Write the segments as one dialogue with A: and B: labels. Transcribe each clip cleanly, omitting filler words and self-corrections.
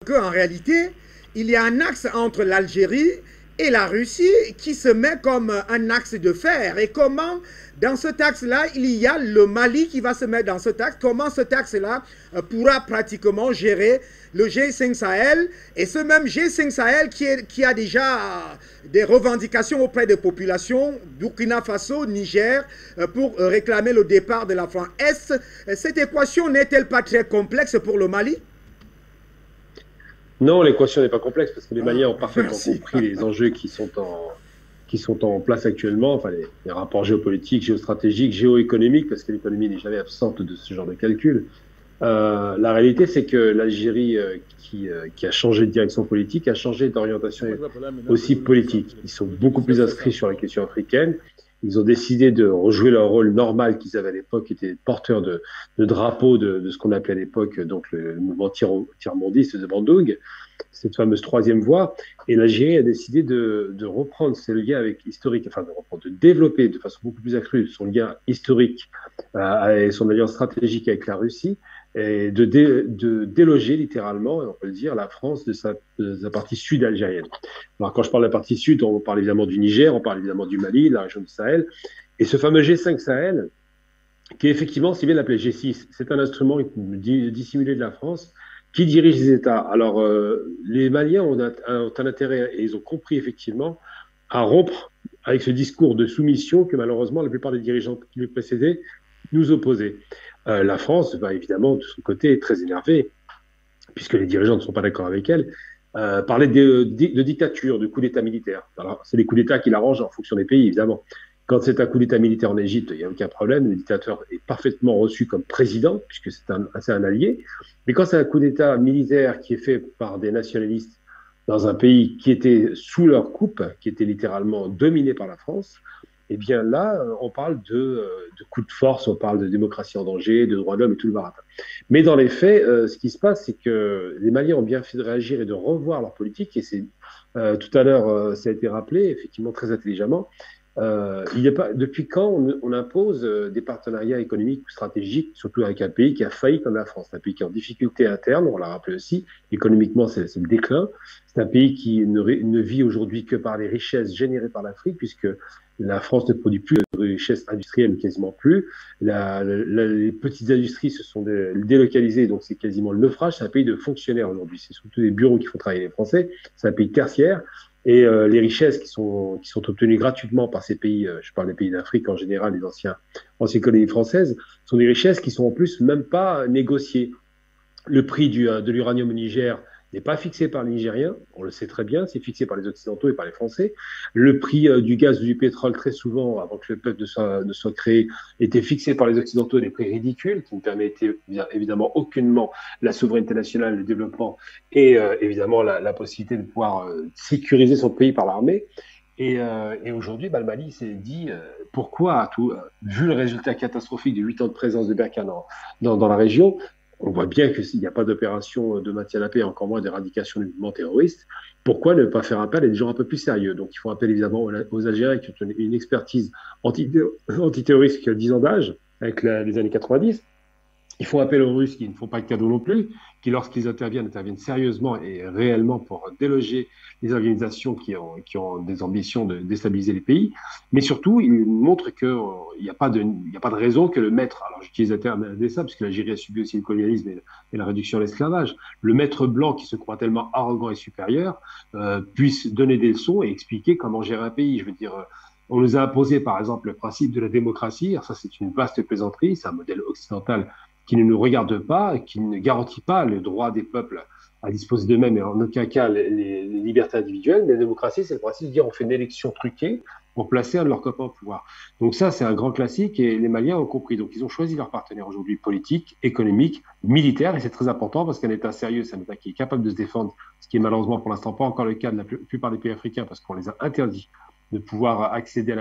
A: qu'en réalité, il y a un axe entre l'Algérie et la Russie qui se met comme un axe de fer. Et comment, dans cet axe-là, il y a le Mali qui va se mettre dans cet axe. Comment cet axe-là pourra pratiquement gérer le G5 Sahel et ce même G5 Sahel qui a déjà des revendications auprès des populations Burkina Faso, Niger, pour réclamer le départ de la France. Cette équation n'est-elle pas très complexe pour le Mali?
B: Non, l'équation n'est pas complexe parce que les Maliens ont parfaitement
A: Merci.
B: compris les enjeux qui sont en place actuellement, enfin les rapports géopolitiques, géostratégiques, géoéconomiques, parce que l'économie n'est jamais absente de ce genre de calcul. La réalité, c'est que l'Algérie, qui a changé de direction politique, a changé d'orientation aussi politique. Ils sont beaucoup plus inscrits sur la question africaine. Ils ont décidé de rejouer leur rôle normal qu'ils avaient à l'époque, qui était porteur de drapeaux de ce qu'on appelait à l'époque donc le mouvement tiers-mondiste de Bandung, cette fameuse troisième voie. Et l'Algérie a décidé de reprendre ses liens avec historique, enfin de développer de façon beaucoup plus accrue son lien historique et son alliance stratégique avec la Russie, et de déloger littéralement, on peut le dire, la France de sa partie sud algérienne. Alors quand je parle de la partie sud, on parle évidemment du Niger, on parle évidemment du Mali, de la région du Sahel, et ce fameux G5 Sahel, qui est effectivement, si bien l'appelé G6, c'est un instrument dissimulé de la France qui dirige les États. Alors les Maliens ont un intérêt, et ils ont compris effectivement, à rompre avec ce discours de soumission que malheureusement la plupart des dirigeants qui le précédaient nous opposaient. La France va évidemment de son côté être très énervée, puisque les dirigeants ne sont pas d'accord avec elle, parler de dictature, de coup d'État militaire. Alors, c'est les coups d'État qui l'arrangent en fonction des pays, évidemment. Quand c'est un coup d'État militaire en Égypte, il n'y a aucun problème. Le dictateur est parfaitement reçu comme président, puisque c'est un allié. Mais quand c'est un coup d'État militaire qui est fait par des nationalistes dans un pays qui était sous leur coupe, qui était littéralement dominé par la France, eh bien là, on parle de coup de force, on parle de démocratie en danger, de droits de l'homme et tout le baratin. Mais dans les faits, ce qui se passe, c'est que les Maliens ont bien fait de réagir et de revoir leur politique. Et c'est tout à l'heure, ça a été rappelé, effectivement, très intelligemment. Il y a pas, depuis quand on impose des partenariats économiques ou stratégiques, surtout avec un pays qui a failli comme la France, un pays qui est en difficulté interne, on l'a rappelé aussi, économiquement c'est le déclin, c'est un pays qui ne vit aujourd'hui que par les richesses générées par l'Afrique, puisque la France ne produit plus de richesses industrielles, quasiment plus. Les petites industries se sont délocalisées, donc c'est quasiment le naufrage. C'est un pays de fonctionnaires aujourd'hui. C'est surtout des bureaux qui font travailler les Français. C'est un pays tertiaire. Et les richesses qui sont obtenues gratuitement par ces pays, je parle des pays d'Afrique en général, les anciennes colonies françaises, sont des richesses qui sont en plus même pas négociées. Le prix de l'uranium au Niger n'est pas fixé par les Nigériens, on le sait très bien, c'est fixé par les Occidentaux et par les Français. Le prix du gaz ou du pétrole, très souvent, avant que le peuple ne soit créé, était fixé par les Occidentaux à des prix ridicules, qui ne permettaient évidemment aucunement la souveraineté nationale, le développement et évidemment la possibilité de pouvoir sécuriser son pays par l'armée. Et aujourd'hui, le Mali s'est dit pourquoi, vu le résultat catastrophique de 8 ans de présence de Barkhane dans la région, on voit bien qu'il n'y a pas d'opération de maintien de la paix, encore moins d'éradication du mouvement terroriste. Pourquoi ne pas faire appel à des gens un peu plus sérieux? Donc, il faut appel évidemment aux Algériens qui ont une expertise antiterroriste qui a 10 ans d'âge, avec les années 90. Ils font appel aux Russes qui ne font pas de cadeau non plus, qui lorsqu'ils interviennent sérieusement et réellement pour déloger les organisations qui ont des ambitions de déstabiliser les pays. Mais surtout, ils montrent qu'il n'y a pas de raison que le maître, alors j'utilise le terme d'Essa, parce que l'Algérie a subi aussi le colonialisme et la réduction à l'esclavage, le maître blanc qui se croit tellement arrogant et supérieur puisse donner des leçons et expliquer comment gérer un pays. Je veux dire, on nous a imposé, par exemple, le principe de la démocratie. Alors ça, c'est une vaste plaisanterie, c'est un modèle occidental qui ne nous regarde pas, qui ne garantit pas le droit des peuples à disposer d'eux-mêmes et en aucun cas les libertés individuelles. Mais la démocratie, c'est le principe de dire on fait une élection truquée pour placer un de leurs copains au pouvoir. Donc ça, c'est un grand classique et les Maliens ont compris. Donc ils ont choisi leur partenaire aujourd'hui politique, économique, militaire, et c'est très important parce qu'un État sérieux, c'est un État qui est capable de se défendre, ce qui est malheureusement pour l'instant pas encore le cas de la plupart des pays africains parce qu'on les a interdits de pouvoir accéder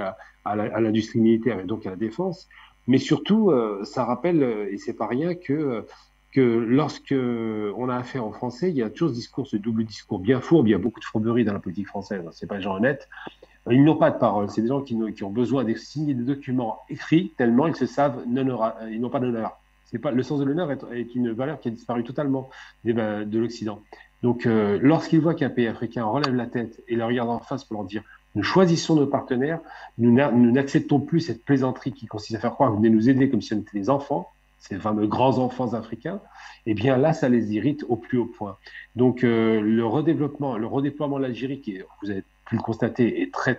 B: à l'industrie militaire et donc à la défense. Mais surtout, ça rappelle, et c'est pas rien, que lorsque on a affaire aux Français, il y a toujours ce discours, ce double discours bien fourbe. Il y a beaucoup de fourberie dans la politique française. C'est pas des gens honnêtes. Ils n'ont pas de parole. C'est des gens qui ont besoin de signer des documents écrits tellement ils se savent ils n'ont pas d'honneur. C'est pas le sens de l'honneur est une valeur qui a disparu totalement de l'Occident. Donc, lorsqu'ils voient qu'un pays africain relève la tête et leur regarde en face pour leur dire, nous choisissons nos partenaires, nous n'acceptons plus cette plaisanterie qui consiste à faire croire que vous venez nous aider comme si on était des enfants, ces fameux grands enfants africains, eh bien là, ça les irrite au plus haut point. Donc, le redéploiement de l'Algérie, qui, vous avez pu le constater, est très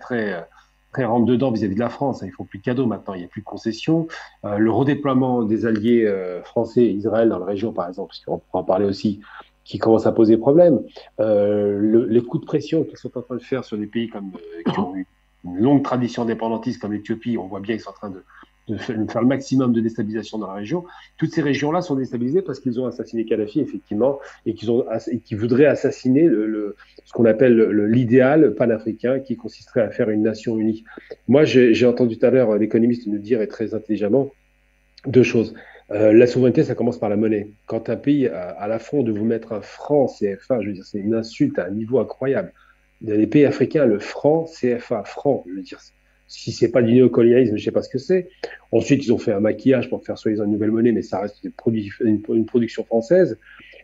B: rentre-dedans vis-à-vis de la France. Ils font plus de cadeaux maintenant, il n'y a plus de concessions. Le redéploiement des alliés français et Israël dans la région, par exemple, parce qu'on pourra en parler aussi, qui commence à poser problème. Les coups de pression qu'ils sont en train de faire sur des pays qui ont eu une longue tradition indépendantiste comme l'Éthiopie, on voit bien qu'ils sont en train de faire le maximum de déstabilisation dans la région. Toutes ces régions-là sont déstabilisées parce qu'ils ont assassiné Kadhafi, effectivement, et qu'ils voudraient assassiner ce qu'on appelle l'idéal panafricain qui consisterait à faire une nation unique. Moi, j'ai entendu tout à l'heure l'économiste nous dire, et très intelligemment, deux choses. La souveraineté, ça commence par la monnaie. Quand un pays a l'affront de vous mettre un franc CFA, je veux dire, c'est une insulte à un niveau incroyable. Dans les pays africains, le franc CFA, franc, je veux dire, si c'est pas du néocolonialisme, je sais pas ce que c'est. Ensuite, ils ont fait un maquillage pour faire soi-disant une nouvelle monnaie, mais ça reste une production française.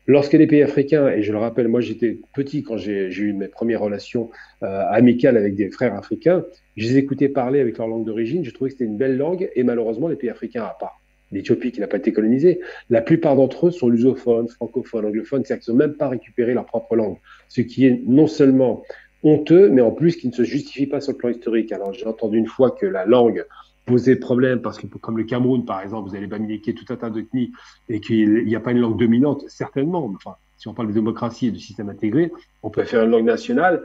B: Lorsque les pays africains, et je le rappelle, moi j'étais petit quand j'ai eu mes premières relations amicales avec des frères africains, je les écoutais parler avec leur langue d'origine, je trouvais que c'était une belle langue, et malheureusement, les pays africains, à part l'Éthiopie qui n'a pas été colonisée, la plupart d'entre eux sont lusophones, francophones, anglophones, c'est-à-dire qu'ils n'ont même pas récupéré leur propre langue. Ce qui est non seulement honteux, mais en plus qui ne se justifie pas sur le plan historique. Alors j'ai entendu une fois que la langue posait problème parce que comme le Cameroun, par exemple, vous allez bamileke tout un tas d'ethnies et qu'il n'y a pas une langue dominante, certainement. Enfin, si on parle de démocratie et de système intégré, on peut faire une langue nationale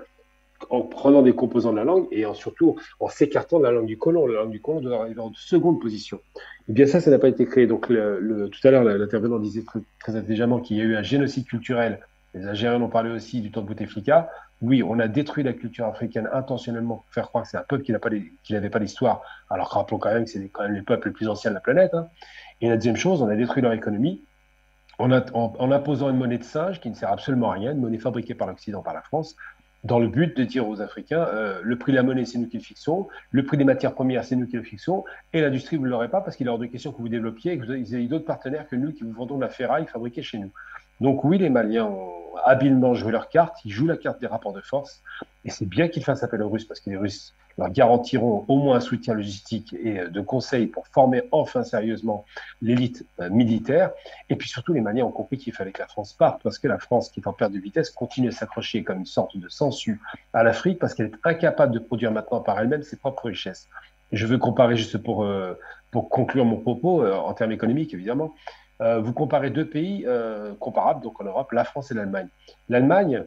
B: en prenant des composants de la langue et surtout en s'écartant de la langue du colon. La langue du colon doit arriver en seconde position. Et bien ça n'a pas été créé. Donc tout à l'heure, l'intervenant disait très intelligemment qu'il y a eu un génocide culturel. Les Algériens ont parlé aussi du temps de Bouteflika. Oui, on a détruit la culture africaine intentionnellement pour faire croire que c'est un peuple qui n'avait pas d'histoire. Alors rappelons quand même que c'est quand même les peuples les plus anciens de la planète. Hein. Et la deuxième chose, on a détruit leur économie en imposant une monnaie de singe qui ne sert absolument à rien, une monnaie fabriquée par l'Occident, par la France, dans le but de dire aux Africains, le prix de la monnaie, c'est nous qui le fixons, le prix des matières premières, c'est nous qui le fixons, et l'industrie, vous ne l'aurez pas parce qu'il est hors de question que vous développiez et que vous ayez d'autres partenaires que nous qui vous vendons de la ferraille fabriquée chez nous. Donc oui, les Maliens ont habilement joué leur carte, ils jouent la carte des rapports de force, et c'est bien qu'ils fassent appel aux Russes, parce que les Russes leur garantiront au moins un soutien logistique et de conseils pour former enfin sérieusement l'élite militaire. Et puis surtout, les Maliens ont compris qu'il fallait que la France parte, parce que la France, qui est en perte de vitesse, continue à s'accrocher comme une sorte de sangsue à l'Afrique, parce qu'elle est incapable de produire maintenant par elle-même ses propres richesses. Et je veux comparer, juste pour conclure mon propos, en termes économiques, évidemment, vous comparez deux pays comparables, donc en Europe, la France et l'Allemagne. L'Allemagne,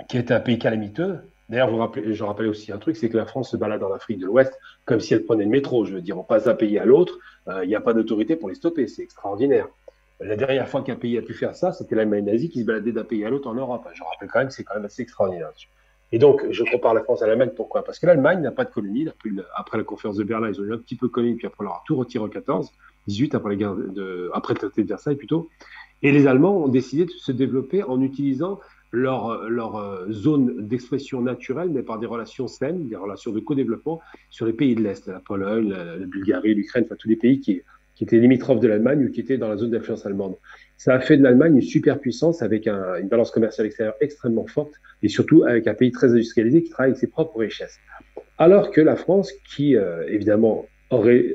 B: qui est un pays calamiteux, d'ailleurs, je rappelle aussi un truc, c'est que la France se balade en Afrique de l'Ouest comme si elle prenait le métro. Je veux dire, on passe d'un pays à l'autre, il n'y a pas d'autorité pour les stopper, c'est extraordinaire. La dernière fois qu'un pays a pu faire ça, c'était l'Allemagne nazie qui se baladait d'un pays à l'autre en Europe. Je rappelle quand même que c'est quand même assez extraordinaire. Et donc, je compare la France à l'Allemagne, pourquoi? Parce que l'Allemagne n'a pas de colonie. Après la conférence de Berlin, ils ont eu un petit peu de colonie, puis après, on leur a tout retiré en 18, après le traité de Versailles plutôt. Et les Allemands ont décidé de se développer en utilisant leur zone d'expression naturelle, mais par des relations saines, des relations de co-développement sur les pays de l'Est, la Pologne, la Bulgarie, l'Ukraine, enfin tous les pays qui étaient limitrophes de l'Allemagne ou qui étaient dans la zone d'influence allemande. Ça a fait de l'Allemagne une superpuissance avec une balance commerciale extérieure extrêmement forte et surtout avec un pays très industrialisé qui travaille avec ses propres richesses. Alors que la France, qui évidemment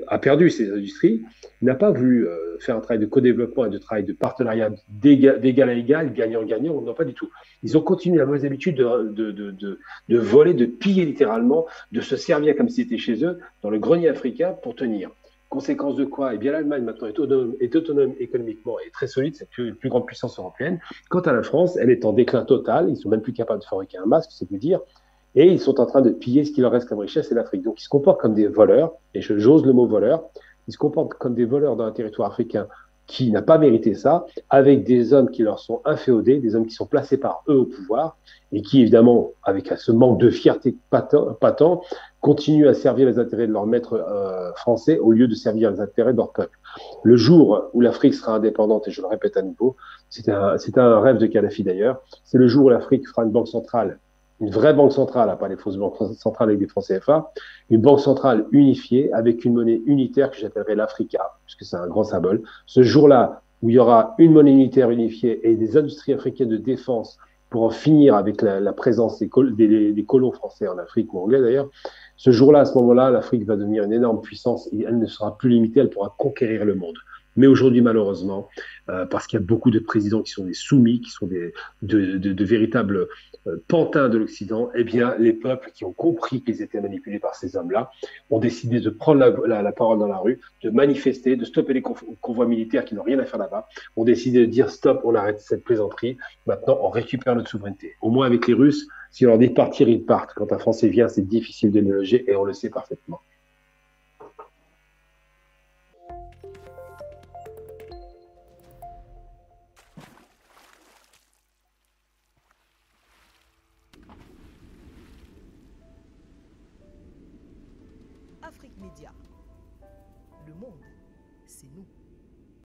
B: a perdu ses industries, n'a pas voulu faire un travail de co-développement et de travail de partenariat d'égal à égal, gagnant-gagnant, non pas du tout. Ils ont continué la mauvaise habitude de voler, de piller littéralement, de se servir comme si c'était chez eux, dans le grenier africain pour tenir. Conséquence de quoi? Eh bien, l'Allemagne maintenant est autonome économiquement et très solide, c'est la plus grande puissance européenne. Quant à la France, elle est en déclin total, ils sont même plus capables de fabriquer un masque, c'est vous dire. Et ils sont en train de piller ce qui leur reste comme richesse, c'est l'Afrique. Donc ils se comportent comme des voleurs, et j'ose le mot voleur, ils se comportent comme des voleurs dans un territoire africain qui n'a pas mérité ça, avec des hommes qui leur sont inféodés, des hommes qui sont placés par eux au pouvoir, et qui évidemment, avec ce manque de fierté patent, continuent à servir les intérêts de leur maître français au lieu de servir les intérêts de leur peuple. Le jour où l'Afrique sera indépendante, et je le répète à nouveau, c'est un rêve de Kadhafi d'ailleurs, c'est le jour où l'Afrique fera une banque centrale, une vraie banque centrale, pas les fausses banques centrales avec des francs CFA, une banque centrale unifiée avec une monnaie unitaire que j'appellerais l'Africa, puisque c'est un grand symbole. Ce jour-là, où il y aura une monnaie unitaire unifiée et des industries africaines de défense pour en finir avec la présence des colons français en Afrique, ou anglais d'ailleurs. Ce jour-là, à ce moment-là, l'Afrique va devenir une énorme puissance et elle ne sera plus limitée, elle pourra conquérir le monde. Mais aujourd'hui, malheureusement, parce qu'il y a beaucoup de présidents qui sont des soumis, qui sont de véritables pantins de l'Occident, eh bien, les peuples qui ont compris qu'ils étaient manipulés par ces hommes-là ont décidé de prendre la parole dans la rue, de manifester, de stopper les convois militaires qui n'ont rien à faire là-bas, ont décidé de dire stop, on arrête cette plaisanterie, maintenant on récupère notre souveraineté. Au moins avec les Russes, si on leur dit de partir, ils partent. Quand un Français vient, c'est difficile de le loger et on le sait parfaitement.
C: Afrique Média. Le monde, c'est nous.